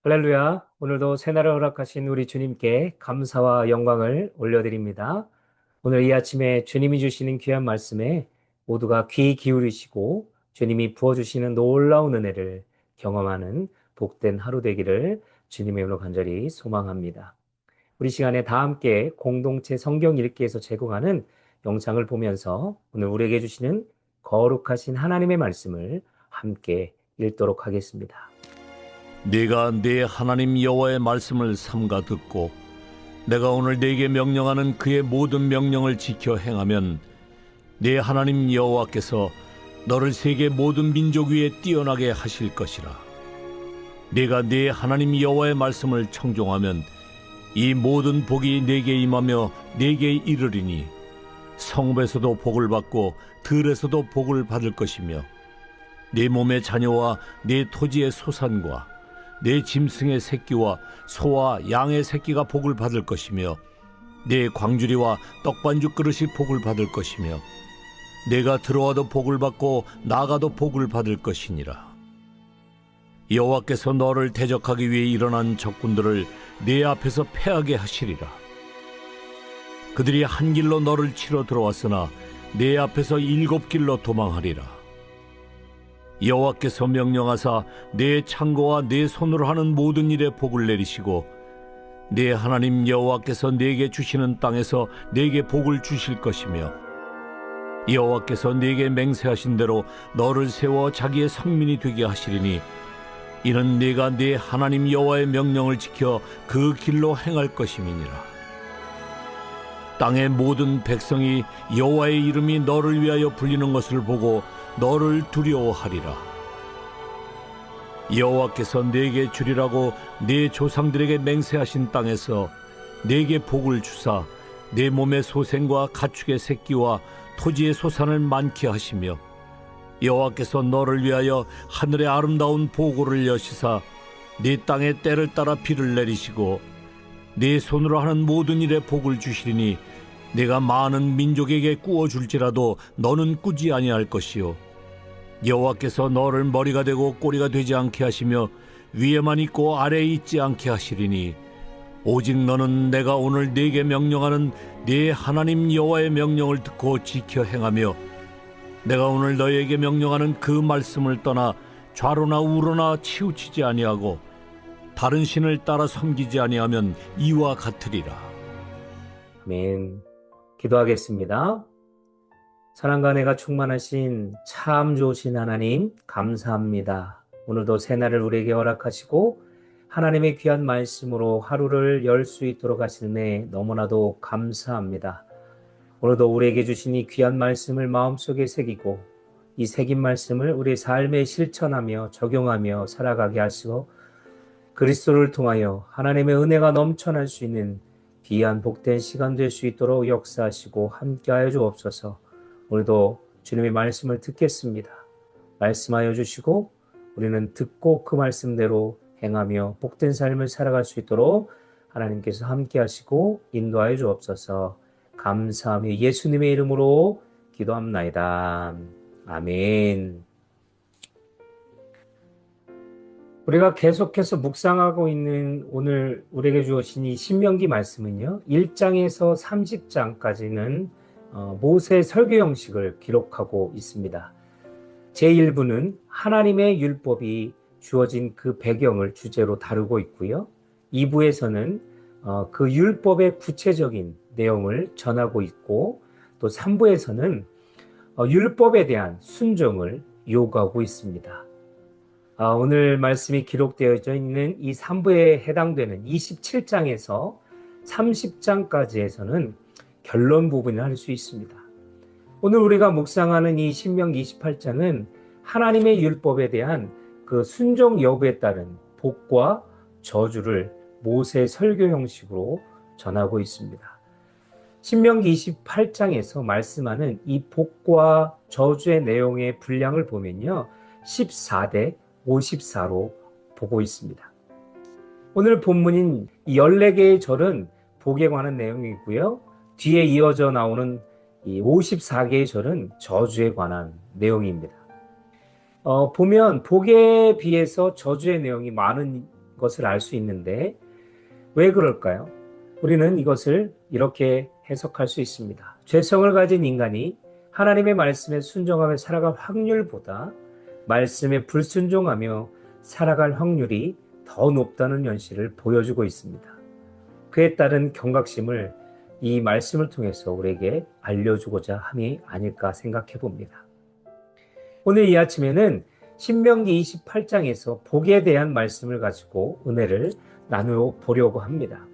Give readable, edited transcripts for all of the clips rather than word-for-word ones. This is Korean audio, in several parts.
할렐루야. 오늘도 새날을 허락하신 우리 주님께 감사와 영광을 올려드립니다. 오늘 이 아침에 주님이 주시는 귀한 말씀에 모두가 귀 기울이시고 주님이 부어주시는 놀라운 은혜를 경험하는 복된 하루 되기를 주님의 이름으로 간절히 소망합니다. 우리 시간에 다 함께 공동체 성경 읽기에서 제공하는 영상을 보면서 오늘 우리에게 주시는 거룩하신 하나님의 말씀을 함께 읽도록 하겠습니다. 네가 네 하나님 여호와의 말씀을 삼가 듣고 내가 오늘 네게 명령하는 그의 모든 명령을 지켜 행하면 네 하나님 여호와께서 너를 세계 모든 민족 위에 뛰어나게 하실 것이라. 네가 네 하나님 여호와의 말씀을 청종하면 이 모든 복이 네게 임하며 네게 이르리니 성읍에서도 복을 받고 들에서도 복을 받을 것이며 네 몸의 자녀와 네 토지의 소산과 내 짐승의 새끼와 소와 양의 새끼가 복을 받을 것이며 내 광주리와 떡반죽 그릇이 복을 받을 것이며 내가 들어와도 복을 받고 나가도 복을 받을 것이니라. 여호와께서 너를 대적하기 위해 일어난 적군들을 내 앞에서 패하게 하시리라. 그들이 한 길로 너를 치러 들어왔으나 내 앞에서 7길로 도망하리라. 여호와께서 명령하사 내 창고와 내 손으로 하는 모든 일에 복을 내리시고 내 하나님 여호와께서 내게 주시는 땅에서 내게 복을 주실 것이며 여호와께서 내게 맹세하신 대로 너를 세워 자기의 성민이 되게 하시리니 이는 네가 네 하나님 여호와의 명령을 지켜 그 길로 행할 것임이니라. 땅의 모든 백성이 여호와의 이름이 너를 위하여 불리는 것을 보고 너를 두려워하리라. 여호와께서 네게 주리라고 네 조상들에게 맹세하신 땅에서 네게 복을 주사 네 몸의 소생과 가축의 새끼와 토지의 소산을 많게 하시며 여호와께서 너를 위하여 하늘의 아름다운 보고를 여시사 네 땅에 때를 따라 비를 내리시고 네 손으로 하는 모든 일에 복을 주시리니 내가 많은 민족에게 꾸어줄지라도 너는 꾸지 아니할 것이요 여호와께서 너를 머리가 되고 꼬리가 되지 않게 하시며 위에만 있고 아래에 있지 않게 하시리니 오직 너는 내가 오늘 네게 명령하는 네 하나님 여호와의 명령을 듣고 지켜 행하며 내가 오늘 너에게 명령하는 그 말씀을 떠나 좌로나 우로나 치우치지 아니하고 다른 신을 따라 섬기지 아니하면 이와 같으리라. 아멘. 기도하겠습니다. 사랑과 은혜가 충만하신 참 좋으신 하나님 감사합니다. 오늘도 새날을 우리에게 허락하시고 하나님의 귀한 말씀으로 하루를 열 수 있도록 하시는 너무나도 감사합니다. 오늘도 우리에게 주신 이 귀한 말씀을 마음속에 새기고 이 새긴 말씀을 우리 삶에 실천하며 적용하며 살아가게 하시고 그리스도를 통하여 하나님의 은혜가 넘쳐날 수 있는 귀한 복된 시간 될 수 있도록 역사하시고 함께하여 주옵소서. 오늘도 주님의 말씀을 듣겠습니다. 말씀하여 주시고 우리는 듣고 그 말씀대로 행하며 복된 삶을 살아갈 수 있도록 하나님께서 함께 하시고 인도하여 주옵소서. 감사하며 예수님의 이름으로 기도합나이다. 아멘. 우리가 계속해서 묵상하고 있는 오늘 우리에게 주어진 이 신명기 말씀은요, 1장에서 30장까지는 모세 설교 형식을 기록하고 있습니다. 제1부는 하나님의 율법이 주어진 그 배경을 주제로 다루고 있고요. 2부에서는 그 율법의 구체적인 내용을 전하고 있고 또 3부에서는 율법에 대한 순종을 요구하고 있습니다. 오늘 말씀이 기록되어져 있는 이 3부에 해당되는 27장에서 30장까지에서는 결론 부분을 할 수 있습니다. 오늘 우리가 묵상하는 이 신명기 28장은 하나님의 율법에 대한 그 순종 여부에 따른 복과 저주를 모세 설교 형식으로 전하고 있습니다. 신명기 28장에서 말씀하는 이 복과 저주의 내용의 분량을 보면요, 14대 54로 보고 있습니다. 오늘 본문인 14개의 절은 복에 관한 내용이고요. 뒤에 이어져 나오는 이 54개의 절은 저주에 관한 내용입니다. 보면 복에 비해서 저주의 내용이 많은 것을 알 수 있는데 왜 그럴까요? 우리는 이것을 이렇게 해석할 수 있습니다. 죄성을 가진 인간이 하나님의 말씀에 순종하며 살아갈 확률보다 말씀에 불순종하며 살아갈 확률이 더 높다는 현실을 보여주고 있습니다. 그에 따른 경각심을 이 말씀을 통해서 우리에게 알려주고자 함이 아닐까 생각해 봅니다. 오늘 이 아침에는 신명기 28장에서 복에 대한 말씀을 가지고 은혜를 나누어 보려고 합니다.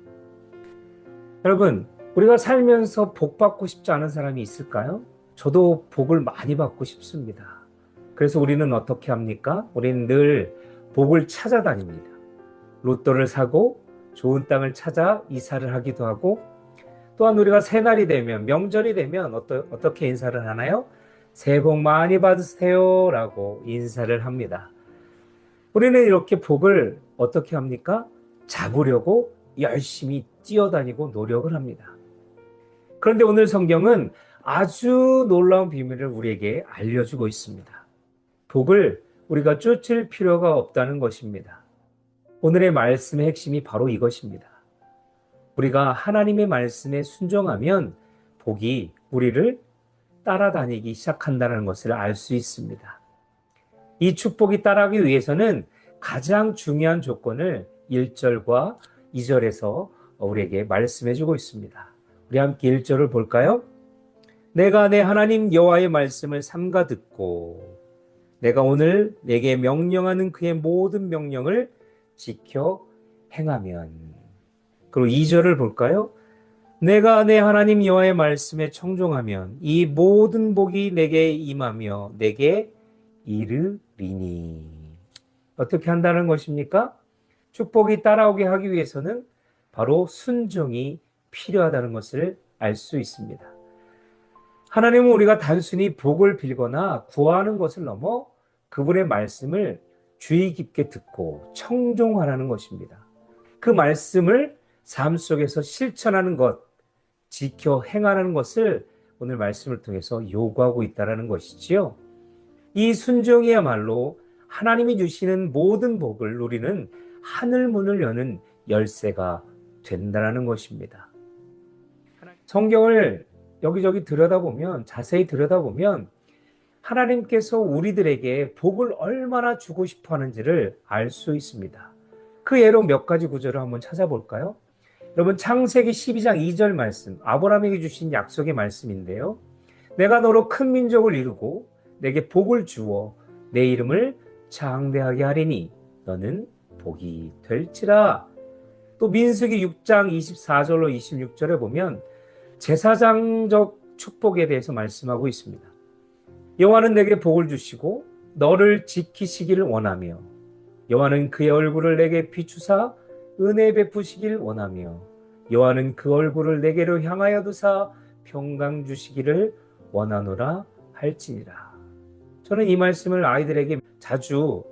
여러분, 우리가 살면서 복 받고 싶지 않은 사람이 있을까요? 저도 복을 많이 받고 싶습니다. 그래서 우리는 어떻게 합니까? 우리는 늘 복을 찾아다닙니다. 로또를 사고 좋은 땅을 찾아 이사를 하기도 하고, 또한 우리가 새날이 되면, 명절이 되면 어떻게 인사를 하나요? 새해 복 많이 받으세요 라고 인사를 합니다. 우리는 이렇게 복을 어떻게 합니까? 잡으려고 열심히 뛰어다니고 노력을 합니다. 그런데 오늘 성경은 아주 놀라운 비밀을 우리에게 알려주고 있습니다. 복을 우리가 쫓을 필요가 없다는 것입니다. 오늘의 말씀의 핵심이 바로 이것입니다. 우리가 하나님의 말씀에 순종하면 복이 우리를 따라다니기 시작한다는 것을 알 수 있습니다. 이 축복이 따라가기 위해서는 가장 중요한 조건을 1절과 2절에서 우리에게 말씀해 주고 있습니다. 우리 함께 1절을 볼까요? 내가 내 하나님 여호와의 말씀을 삼가 듣고 내가 오늘 내게 명령하는 그의 모든 명령을 지켜 행하면. 그리고 2절을 볼까요? 내가 내 하나님 여호와의 말씀에 청종하면 이 모든 복이 내게 임하며 내게 이르리니. 어떻게 한다는 것입니까? 축복이 따라오게 하기 위해서는 바로 순종이 필요하다는 것을 알 수 있습니다. 하나님은 우리가 단순히 복을 빌거나 구하는 것을 넘어 그분의 말씀을 주의 깊게 듣고 청종하라는 것입니다. 그 말씀을 삶 속에서 실천하는 것, 지켜 행하는 것을 오늘 말씀을 통해서 요구하고 있다는 것이지요. 이 순종이야말로 하나님이 주시는 모든 복을 누리는 하늘 문을 여는 열쇠가 된다는 것입니다. 성경을 여기저기 들여다보면, 자세히 들여다보면 하나님께서 우리들에게 복을 얼마나 주고 싶어 하는지를 알 수 있습니다. 그 예로 몇 가지 구절을 한번 찾아볼까요? 여러분, 창세기 12장 2절 말씀, 아브라함에게 주신 약속의 말씀인데요. 내가 너로 큰 민족을 이루고 내게 복을 주어 내 이름을 장대하게 하리니 너는 복이 될지라. 또 민수기 6장 24절로 26절에 보면 제사장적 축복에 대해서 말씀하고 있습니다. 여호와는 내게 복을 주시고 너를 지키시기를 원하며 여호와는 그의 얼굴을 내게 비추사 은혜 베푸시길 원하며 여호와는 그 얼굴을 내게로 향하여 두사 평강 주시기를 원하노라 할지니라. 저는 이 말씀을 아이들에게 자주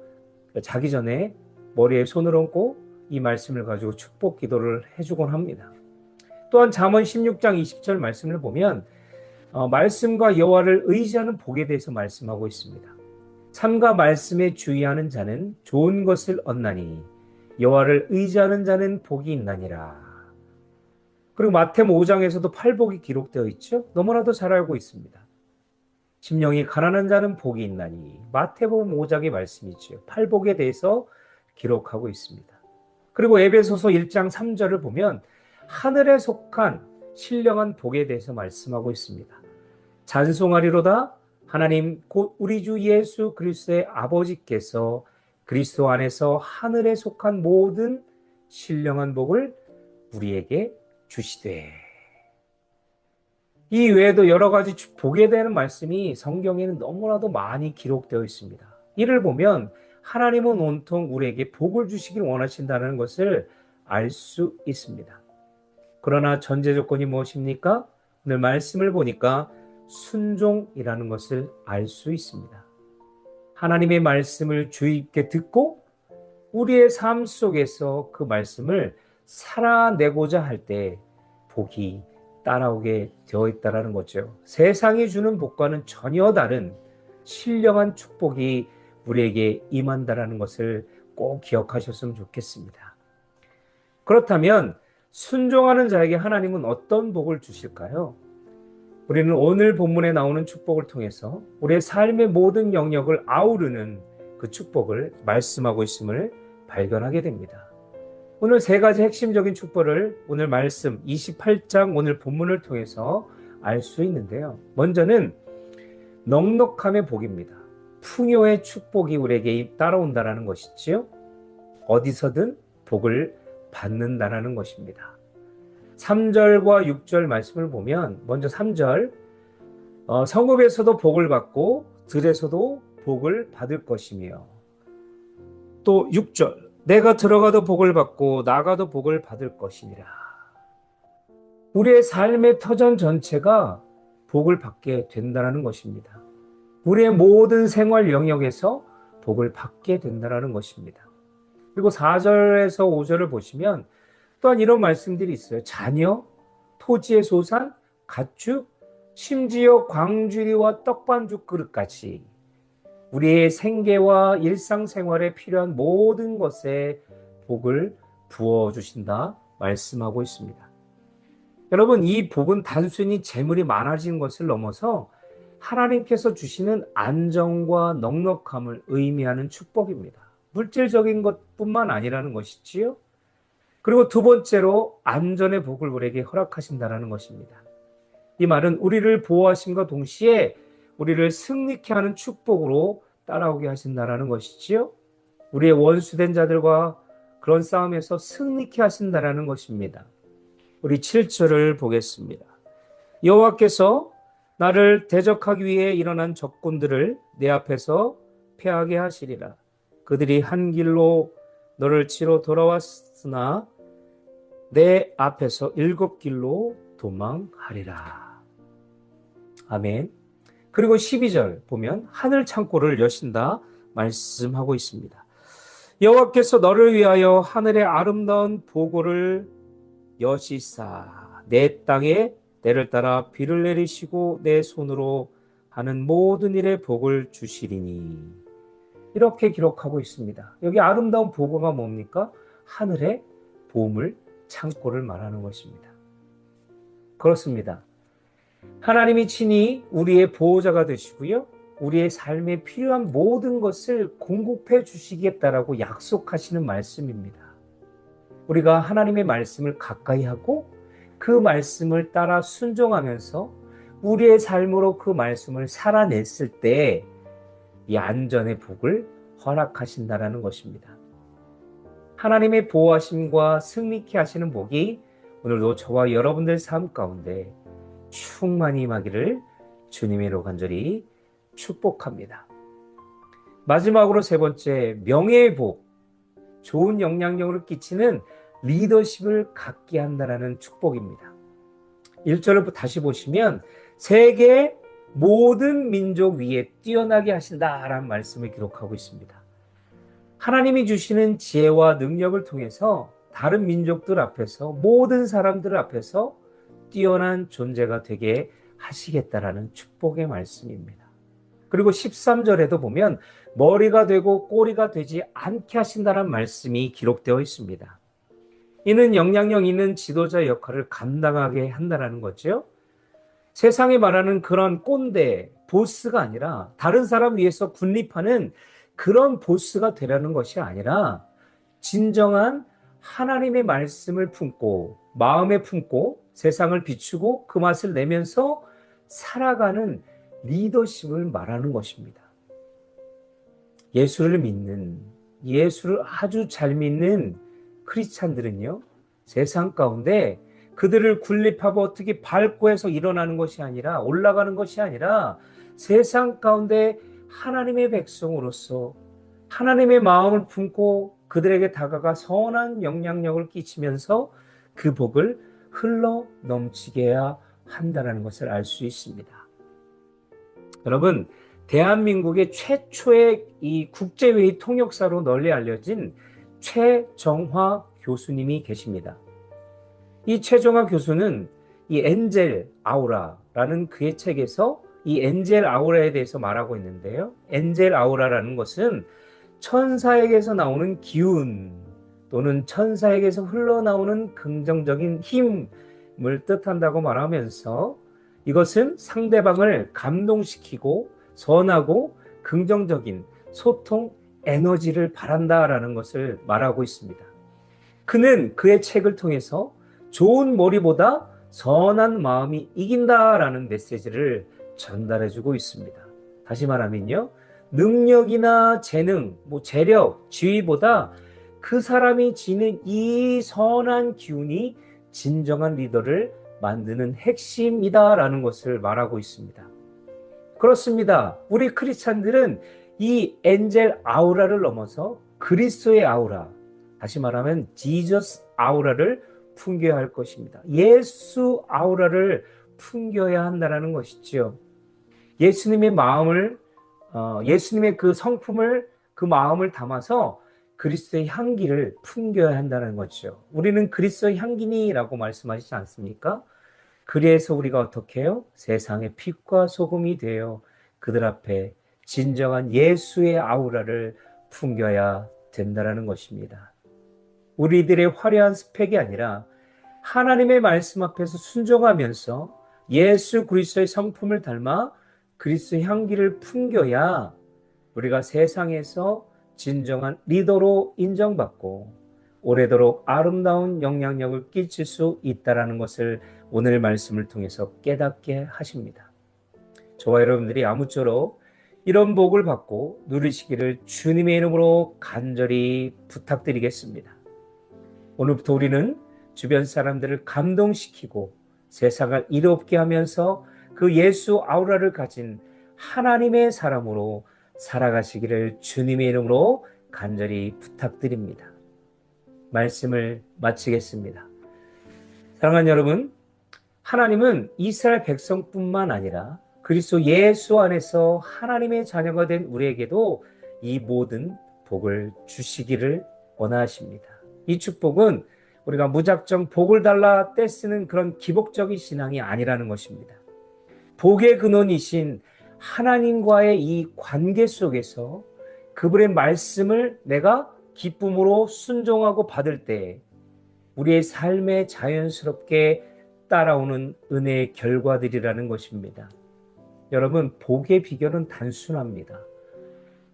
자기 전에 머리에 손을 얹고 이 말씀을 가지고 축복 기도를 해주곤 합니다. 또한 잠언 16장 20절 말씀을 보면 말씀과 여호와를 의지하는 복에 대해서 말씀하고 있습니다. 삼가 말씀에 주의하는 자는 좋은 것을 얻나니 여호와를 의지하는 자는 복이 있나니라. 그리고 마태복음 5장에서도 팔복이 기록되어 있죠. 너무나도 잘 알고 있습니다. 심령이 가난한 자는 복이 있나니 마태복음 5장의 말씀이죠. 팔복에 대해서 기록하고 있습니다. 그리고 에베소서 1장 3절을 보면 하늘에 속한 신령한 복에 대해서 말씀하고 있습니다. 찬송하리로다 하나님 곧 우리 주 예수 그리스도의 아버지께서 그리스도 안에서 하늘에 속한 모든 신령한 복을 우리에게 주시되. 이 외에도 여러 가지 복에 대한 말씀이 성경에는 너무나도 많이 기록되어 있습니다. 이를 보면 하나님은 온통 우리에게 복을 주시길 원하신다는 것을 알 수 있습니다. 그러나 전제 조건이 무엇입니까? 오늘 말씀을 보니까 순종이라는 것을 알 수 있습니다. 하나님의 말씀을 주의 깊게 듣고 우리의 삶 속에서 그 말씀을 살아내고자 할 때 복이 따라오게 되어 있다는 거죠. 세상이 주는 복과는 전혀 다른 신령한 축복이 우리에게 임한다는 것을 꼭 기억하셨으면 좋겠습니다. 그렇다면 순종하는 자에게 하나님은 어떤 복을 주실까요? 우리는 오늘 본문에 나오는 축복을 통해서 우리의 삶의 모든 영역을 아우르는 그 축복을 말씀하고 있음을 발견하게 됩니다. 오늘 세 가지 핵심적인 축복을 오늘 말씀 28장 오늘 본문을 통해서 알 수 있는데요. 먼저는 넉넉함의 복입니다. 풍요의 축복이 우리에게 따라온다는 것이지요. 어디서든 복을 받는다는 것입니다. 3절과 6절 말씀을 보면 먼저 3절 성읍에서도 복을 받고 들에서도 복을 받을 것이며, 또 6절 내가 들어가도 복을 받고 나가도 복을 받을 것이니라. 우리의 삶의 터전 전체가 복을 받게 된다는 것입니다. 우리의 모든 생활 영역에서 복을 받게 된다는 것입니다. 그리고 4절에서 5절을 보시면 또한 이런 말씀들이 있어요. 자녀, 토지의 소산, 가축, 심지어 광주리와 떡반죽 그릇까지 우리의 생계와 일상생활에 필요한 모든 것에 복을 부어주신다 말씀하고 있습니다. 여러분, 이 복은 단순히 재물이 많아진 것을 넘어서 하나님께서 주시는 안정과 넉넉함을 의미하는 축복입니다. 물질적인 것뿐만 아니라는 것이지요. 그리고 두 번째로 안전의 복을 우리에게 허락하신다는 것입니다. 이 말은 우리를 보호하심과 동시에 우리를 승리케 하는 축복으로 따라오게 하신다는 것이지요. 우리의 원수된 자들과 그런 싸움에서 승리케 하신다는 것입니다. 우리 7절을 보겠습니다. 여호와께서 나를 대적하기 위해 일어난 적군들을 내 앞에서 패하게 하시리라. 그들이 한 길로 너를 치러 돌아왔으나 내 앞에서 7길로 도망하리라. 아멘. 그리고 12절 보면 하늘 창고를 여신다 말씀하고 있습니다. 여호와께서 너를 위하여 하늘의 아름다운 보고를 여시사 내 땅에 때를 따라 비를 내리시고 내 손으로 하는 모든 일에 복을 주시리니. 이렇게 기록하고 있습니다. 여기 아름다운 보고가 뭡니까? 하늘의 보물 창고를 말하는 것입니다. 그렇습니다. 하나님이 친히 우리의 보호자가 되시고요. 우리의 삶에 필요한 모든 것을 공급해 주시겠다라고 약속하시는 말씀입니다. 우리가 하나님의 말씀을 가까이 하고 그 말씀을 따라 순종하면서 우리의 삶으로 그 말씀을 살아냈을 때 이 안전의 복을 허락하신다는 것입니다. 하나님의 보호하심과 승리케 하시는 복이 오늘도 저와 여러분들 삶 가운데 충만히 임하기를 주님의로 간절히 축복합니다. 마지막으로 세 번째, 명예의 복, 좋은 영향력을 끼치는 리더십을 갖게 한다는 축복입니다. 1절을 다시 보시면 세계 모든 민족 위에 뛰어나게 하신다라는 말씀을 기록하고 있습니다. 하나님이 주시는 지혜와 능력을 통해서 다른 민족들 앞에서 모든 사람들 앞에서 뛰어난 존재가 되게 하시겠다라는 축복의 말씀입니다. 그리고 13절에도 보면 머리가 되고 꼬리가 되지 않게 하신다는 말씀이 기록되어 있습니다. 이는 영향력 있는 지도자 역할을 감당하게 한다는 거죠. 세상에 말하는 그런 꼰대, 보스가 아니라 다른 사람 위해서 군립하는 그런 보스가 되라는 것이 아니라 진정한 하나님의 말씀을 품고 마음에 품고 세상을 비추고 그 맛을 내면서 살아가는 리더십을 말하는 것입니다. 예수를 믿는, 예수를 아주 잘 믿는 크리스찬들은요, 세상 가운데 그들을 군립하고 어떻게 밟고 해서 일어나는 것이 아니라 올라가는 것이 아니라 세상 가운데 하나님의 백성으로서 하나님의 마음을 품고 그들에게 다가가 선한 영향력을 끼치면서 그 복을 흘러 넘치게 해야 한다는 것을 알 수 있습니다. 여러분, 대한민국의 최초의 이 국제회의 통역사로 널리 알려진 최정화 교수님이 계십니다. 이 최정화 교수는 이 엔젤 아우라라는 그의 책에서 이 엔젤 아우라에 대해서 말하고 있는데요. 엔젤 아우라라는 것은 천사에게서 나오는 기운 또는 천사에게서 흘러나오는 긍정적인 힘을 뜻한다고 말하면서 이것은 상대방을 감동시키고 선하고 긍정적인 소통 에너지를 바란다라는 것을 말하고 있습니다. 그는 그의 책을 통해서 좋은 머리보다 선한 마음이 이긴다라는 메시지를 전달해주고 있습니다. 다시 말하면요, 능력이나 재능, 재력, 지위보다 그 사람이 지닌 이 선한 기운이 진정한 리더를 만드는 핵심이다라는 것을 말하고 있습니다. 그렇습니다. 우리 크리스찬들은 이 엔젤 아우라를 넘어서 그리스도의 아우라, 다시 말하면 지저스 아우라를 풍겨야 할 것입니다. 예수 아우라를 풍겨야 한다는 것이죠. 예수님의 마음을, 예수님의 그 성품을, 그 마음을 담아서 그리스도의 향기를 풍겨야 한다는 거죠. 우리는 그리스도의 향기니라고 말씀하시지 않습니까? 그래서 우리가 어떻게 해요? 세상의 빛과 소금이 되어 그들 앞에 진정한 예수의 아우라를 풍겨야 된다는 것입니다. 우리들의 화려한 스펙이 아니라 하나님의 말씀 앞에서 순종하면서 예수 그리스도의 성품을 닮아 그리스도의 향기를 풍겨야 우리가 세상에서 진정한 리더로 인정받고 오래도록 아름다운 영향력을 끼칠 수 있다는 것을 오늘 말씀을 통해서 깨닫게 하십니다. 저와 여러분들이 아무쪼록 이런 복을 받고 누리시기를 주님의 이름으로 간절히 부탁드리겠습니다. 오늘부터 우리는 주변 사람들을 감동시키고 세상을 이롭게 하면서 그 예수 아우라를 가진 하나님의 사람으로 살아가시기를 주님의 이름으로 간절히 부탁드립니다. 말씀을 마치겠습니다. 사랑하는 여러분, 하나님은 이스라엘 백성뿐만 아니라 그리스도 예수 안에서 하나님의 자녀가 된 우리에게도 이 모든 복을 주시기를 원하십니다. 이 축복은 우리가 무작정 복을 달라 떼쓰는 그런 기복적인 신앙이 아니라는 것입니다. 복의 근원이신 하나님과의 이 관계 속에서 그분의 말씀을 내가 기쁨으로 순종하고 받을 때 우리의 삶에 자연스럽게 따라오는 은혜의 결과들이라는 것입니다. 여러분, 복의 비결은 단순합니다.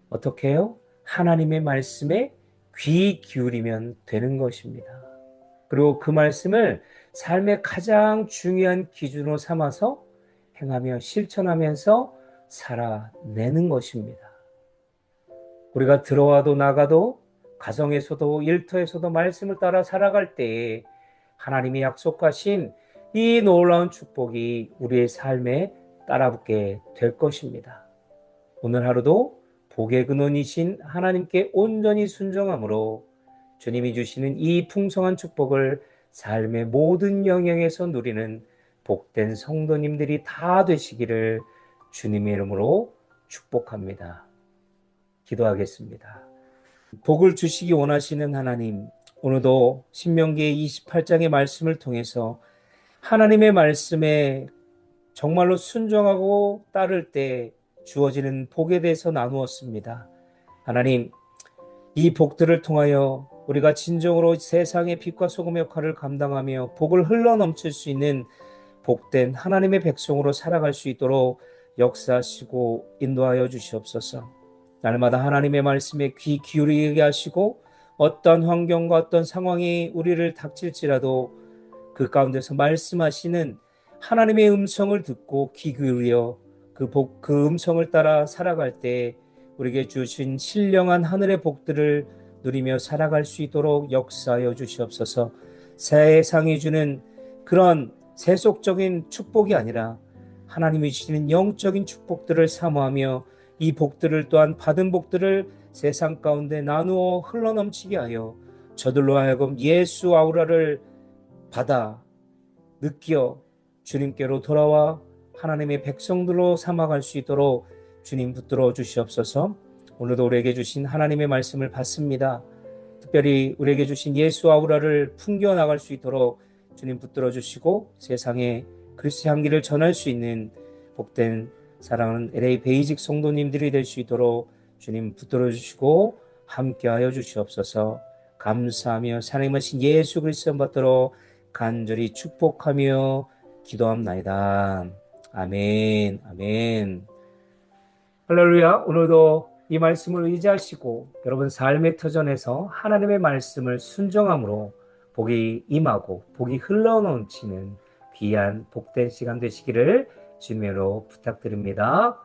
어떻게 해요? 하나님의 말씀에 귀 기울이면 되는 것입니다. 그리고 그 말씀을 삶의 가장 중요한 기준으로 삼아서 행하며 실천하면서 살아내는 것입니다. 우리가 들어와도 나가도 가정에서도 일터에서도 말씀을 따라 살아갈 때에 하나님이 약속하신 이 놀라운 축복이 우리의 삶에 따라붙게 될 것입니다. 오늘 하루도 복의 근원이신 하나님께 온전히 순종함으로 주님이 주시는 이 풍성한 축복을 삶의 모든 영역에서 누리는 복된 성도님들이 다 되시기를 주님의 이름으로 축복합니다. 기도하겠습니다. 복을 주시기 원하시는 하나님, 오늘도 신명기 28장의 말씀을 통해서 하나님의 말씀에 정말로 순종하고 따를 때 주어지는 복에 대해서 나누었습니다. 하나님, 이 복들을 통하여 우리가 진정으로 세상의 빛과 소금 역할을 감당하며 복을 흘러넘칠 수 있는 복된 하나님의 백성으로 살아갈 수 있도록 역사하시고 인도하여 주시옵소서. 날마다 하나님의 말씀에 귀 기울이게 하시고 어떤 환경과 어떤 상황이 우리를 닥칠지라도 그 가운데서 말씀하시는 하나님의 음성을 듣고 귀 기울여 그 음성을 따라 살아갈 때 우리에게 주신 신령한 하늘의 복들을 누리며 살아갈 수 있도록 역사하여 주시옵소서. 세상이 주는 그런 세속적인 축복이 아니라 하나님이 주시는 영적인 축복들을 사모하며 이 복들을 또한 받은 복들을 세상 가운데 나누어 흘러넘치게 하여 저들로 하여금 예수 아우라를 받아 느끼어 주님께로 돌아와 하나님의 백성들로 삼아갈 수 있도록 주님 붙들어 주시옵소서. 오늘도 우리에게 주신 하나님의 말씀을 받습니다. 특별히 우리에게 주신 예수 아우라를 풍겨 나갈 수 있도록 주님 붙들어 주시고 세상에 그리스도 향기를 전할 수 있는 복된 사랑하는 LA 베이직 성도님들이 될 수 있도록 주님 붙들어 주시고 함께하여 주시옵소서. 감사하며 사랑하신 예수 그리스도 받들어 간절히 축복하며 기도합나이다. 아멘, 아멘. 할렐루야. 오늘도 이 말씀을 의지하시고 여러분 삶의 터전에서 하나님의 말씀을 순종함으로 복이 임하고 복이 흘러넘치는 귀한 복된 시간 되시기를 주님으로 부탁드립니다.